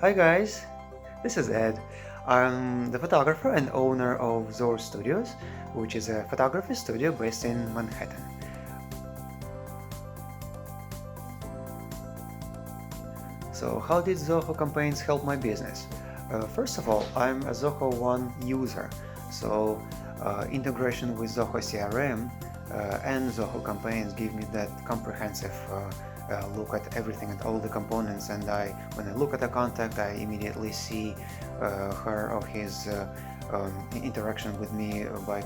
Hi guys, this is Ed. I'm the photographer and owner of Zoho Studios, which is a photography studio based in Manhattan. So how did Zoho campaigns help my business? First of all, I'm a Zoho One user, so integration with Zoho CRM and Zoho campaigns give me that comprehensive look at everything and all the components. And when I look at a contact, I immediately see her or his interaction with me by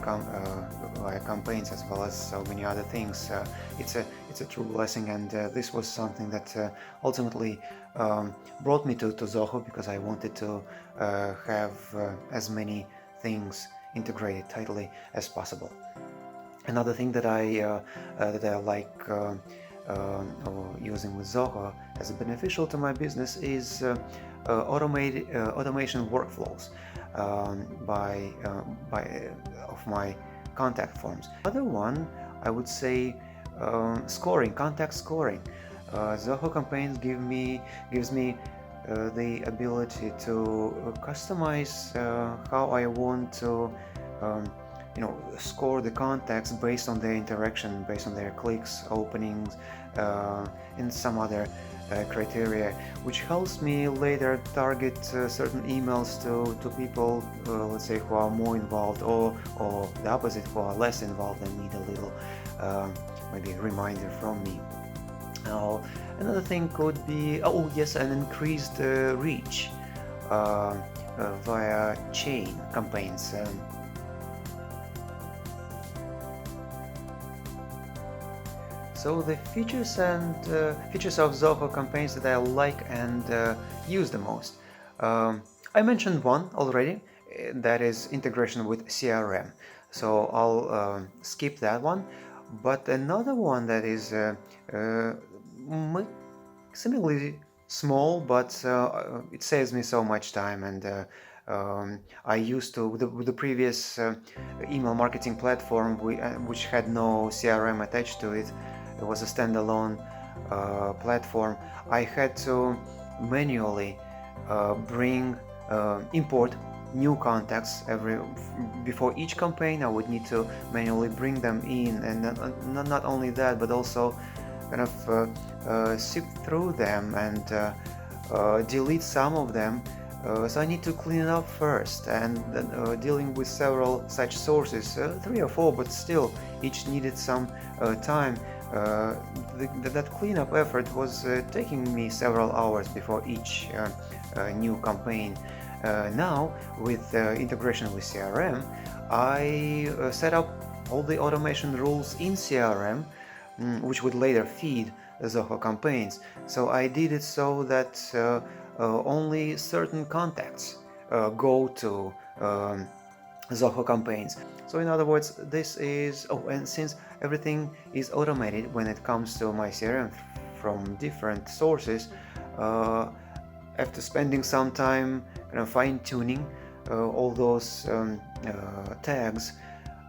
campaigns, as well as so many other things. It's a true blessing, and this was something that ultimately brought me to Zoho, because I wanted to have as many things integrated tightly as possible. Another thing that I like using with Zoho as beneficial to my business is automation workflows of my contact forms. Other one, I would say, contact scoring. Zoho campaigns gives me the ability to customize how I want to score the contacts based on their interaction, based on their clicks, openings, and some other criteria, which helps me later target certain emails to people, let's say, who are more involved, or the opposite, who are less involved and need a little maybe reminder from me. Another thing could be, oh yes, an increased reach via chain campaigns. So the features of Zoho campaigns that I like and use the most. I mentioned one already, that is integration with CRM. So I'll skip that one. But another one that is seemingly small, but it saves me so much time. And I used to, with the previous email marketing platform, which had no CRM attached to it. It was a standalone platform. I had to manually import new contacts before each campaign. I would need to manually bring them in, and not only that, but also kind of sift through them and delete some of them. So I need to clean it up first, and then dealing with several such sources, 3 or 4, but still each needed some time. That cleanup effort was taking me several hours before each new campaign. Now, with integration with CRM, I set up all the automation rules in CRM, which would later feed Zoho campaigns. So I did it so that only certain contacts go to Zoho campaigns. So in other words, this is, and since everything is automated when it comes to my CRM from different sources, after spending some time fine-tuning all those tags,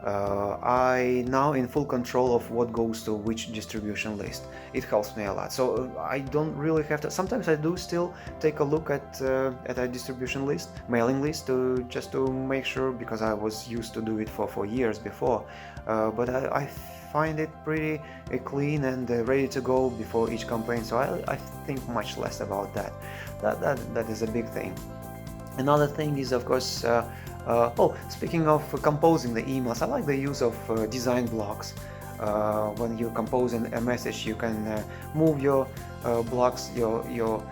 I now in full control of what goes to which distribution list. It helps me a lot. So I don't really have to. Sometimes I do still take a look at a distribution list, mailing list, just to make sure, because I was used to do it for years before. But I find it pretty clean and ready to go before each campaign. So I think much less about that. That is a big thing. Another thing is, of course, speaking of composing the emails, I like the use of design blocks. When you compose a message, you can move your blocks, your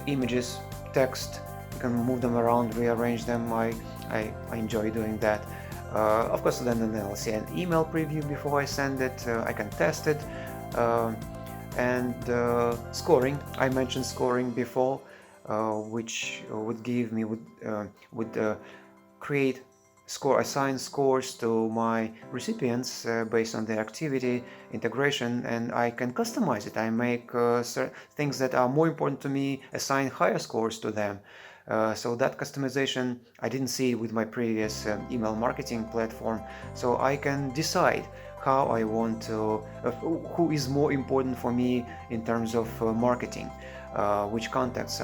images, text. You can move them around, rearrange them. I enjoy doing that. Of course, then I'll see an email preview before I send it. I can test it. And scoring. I mentioned scoring before, which would give me assign scores to my recipients based on their activity, integration, and I can customize it. I make things that are more important to me, assign higher scores to them. So that customization, I didn't see with my previous email marketing platform. So I can decide how I want to, who is more important for me in terms of marketing. which contacts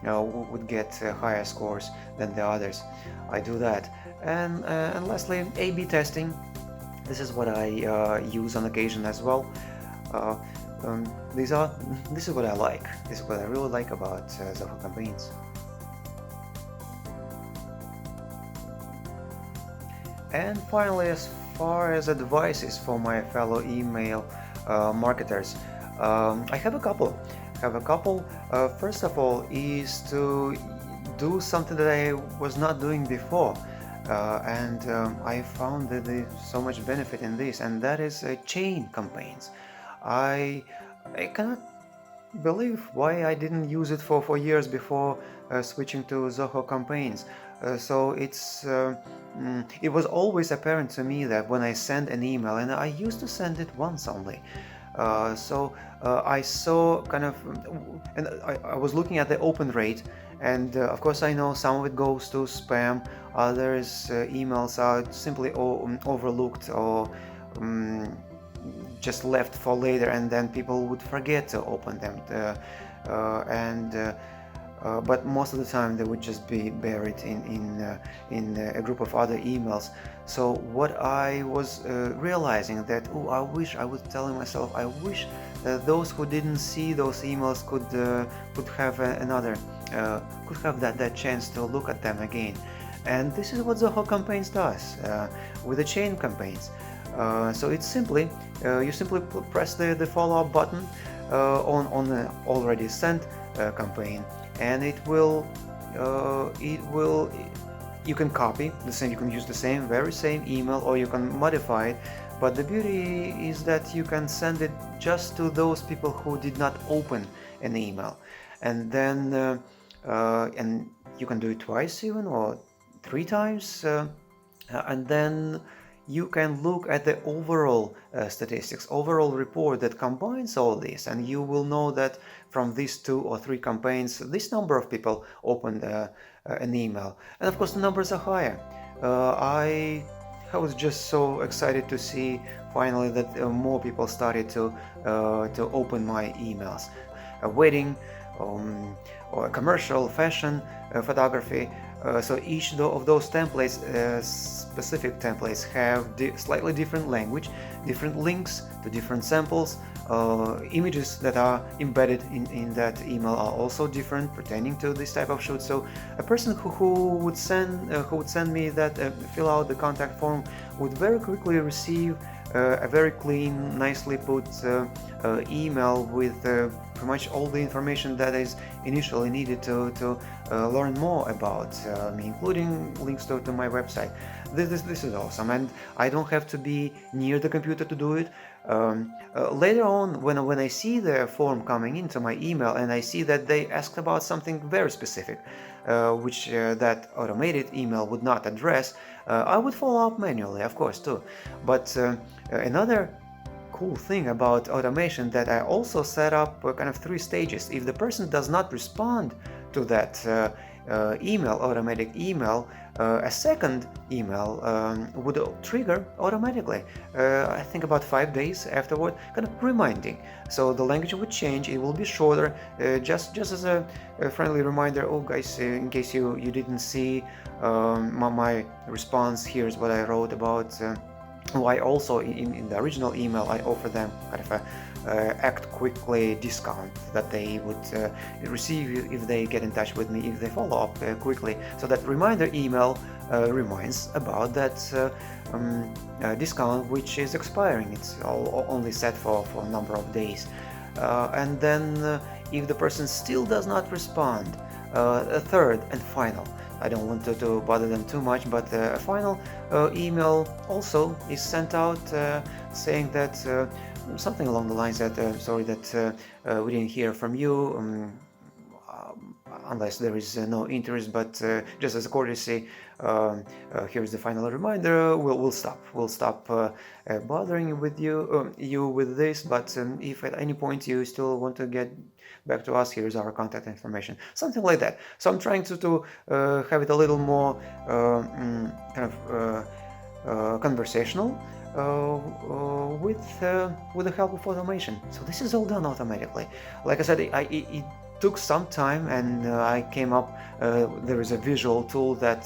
would get higher scores than the others. I do that. And lastly, A/B testing. This is what I use on occasion as well. Uh, um, these are this is what I like. This is what I really like about Zoho campaigns. And finally, as far as advices for my fellow email marketers, I have a couple. First of all, is to do something that I was not doing before, and I found that there's so much benefit in this, and that is chain campaigns. I cannot believe why I didn't use it for years before switching to Zoho campaigns. It was always apparent to me that when I send an email, and I used to send it once only, I saw kind of, and I was looking at the open rate, and of course I know some of it goes to spam, others emails are simply overlooked or just left for later, and then people would forget to open them, but most of the time they would just be buried in a group of other emails. So what I was realizing that, oh, I wish, I was telling myself, I wish that those who didn't see those emails could have could have that chance to look at them again. And this is what Zoho campaigns does with the chain campaigns. So it's simply you simply press the follow-up button on the already sent campaign, and it will you can copy the same, you can use the very same email, or you can modify it. But the beauty is that you can send it just to those people who did not open an email, and then and you can do it twice even, or 3 times, and then you can look at the overall statistics, overall report that combines all this, and you will know that from these 2 or 3 campaigns, this number of people opened an email, and of course the numbers are higher. I was just so excited to see finally that more people started to open my emails. A wedding, or a commercial, fashion, photography. So each of those templates, specific templates, have slightly different language, different links to different samples. Images that are embedded in that email are also different, pertaining to this type of shoot. So a person who would send me that, fill out the contact form, would very quickly receive a very clean, nicely put email with pretty much all the information that is initially needed to learn more about me, including links to my website. This is awesome, and I don't have to be near the computer to do it. Later on, when I see the form coming into my email and I see that they asked about something very specific, which that automated email would not address, I would follow up manually, of course, too. But another cool thing about automation that I also set up kind of 3 stages. If the person does not respond to that automatic email, a second email would trigger automatically, I think about 5 days afterward, kind of reminding. So the language would change, it will be shorter, just as a friendly reminder. Oh guys, in case you didn't see my response, here's what I wrote about. Why also in the original email I offer them kind of a act quickly discount that they would receive if they get in touch with me, if they follow up quickly. So that reminder email reminds about that discount, which is expiring. It's only set for a number of days. And then if the person still does not respond, a third and final, I don't want to bother them too much, but a final email also is sent out saying that something along the lines that sorry that we didn't hear from you, unless there is no interest, but just as a courtesy, here's the final reminder. We'll stop bothering with you with this, but if at any point you still want to get back to us, here's our contact information, something like that. So I'm trying to have it a little more kind of conversational with the help of automation. So this is all done automatically. Like I said, it took some time, and I came up. There is a visual tool that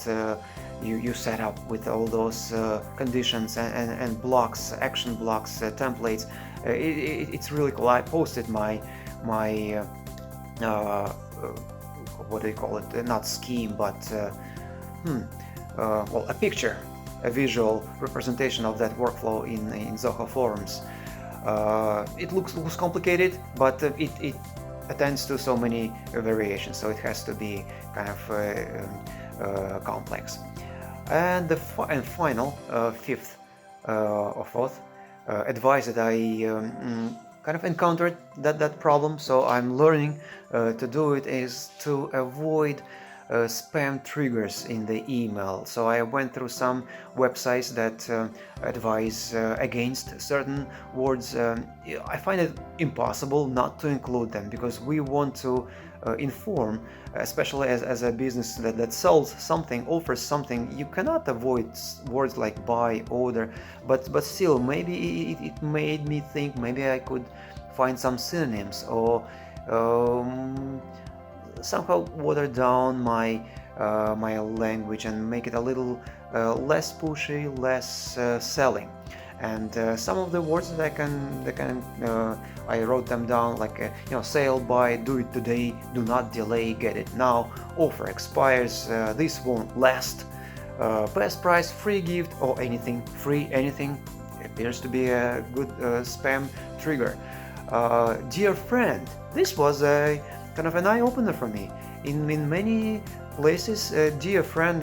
you set up with all those conditions and blocks, action blocks, templates. It's really cool. I posted my what do you call it? Not scheme, but well, a picture, a visual representation of that workflow in Zoho forums. It looks complicated, but it attends to so many variations, so it has to be kind of complex. And the final fifth or fourth advice that I kind of encountered that problem, so I'm learning to do it, is to avoid spam triggers in the email. So I went through some websites that advise against certain words. I find it impossible not to include them, because we want to inform, especially as a business that sells something, offers something. You cannot avoid words like buy, order, but still, maybe it made me think maybe I could find some synonyms, or somehow water down my my language and make it a little less pushy, less selling. And some of the words that I wrote them down, like sale, buy, do it today, do not delay, get it now, offer expires, this won't last, best price, free gift, or anything free, anything appears to be a good spam trigger. Dear friend, this was a kind of an eye-opener for me. In many places, dear friend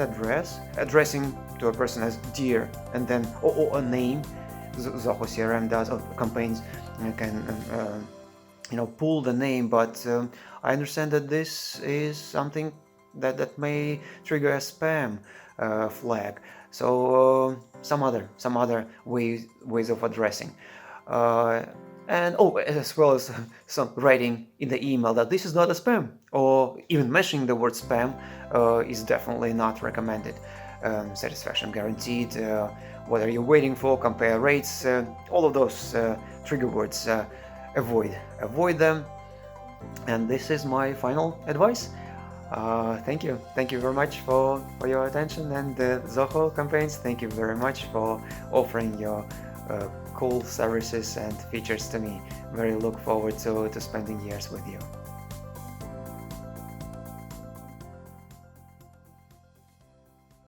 addressing to a person as dear, and then or a name. Zoho CRM does, or campaigns can pull the name, but I understand that this is something that may trigger a spam flag. So some other ways of addressing. And as well as some writing in the email that this is not a spam, or even mentioning the word spam is definitely not recommended. Satisfaction guaranteed, what are you waiting for, compare rates, all of those trigger words, avoid them. And this is my final advice. Thank you very much for your attention, and Zoho campaigns, thank you very much for offering your cool services and features to me. Very look forward to spending years with you.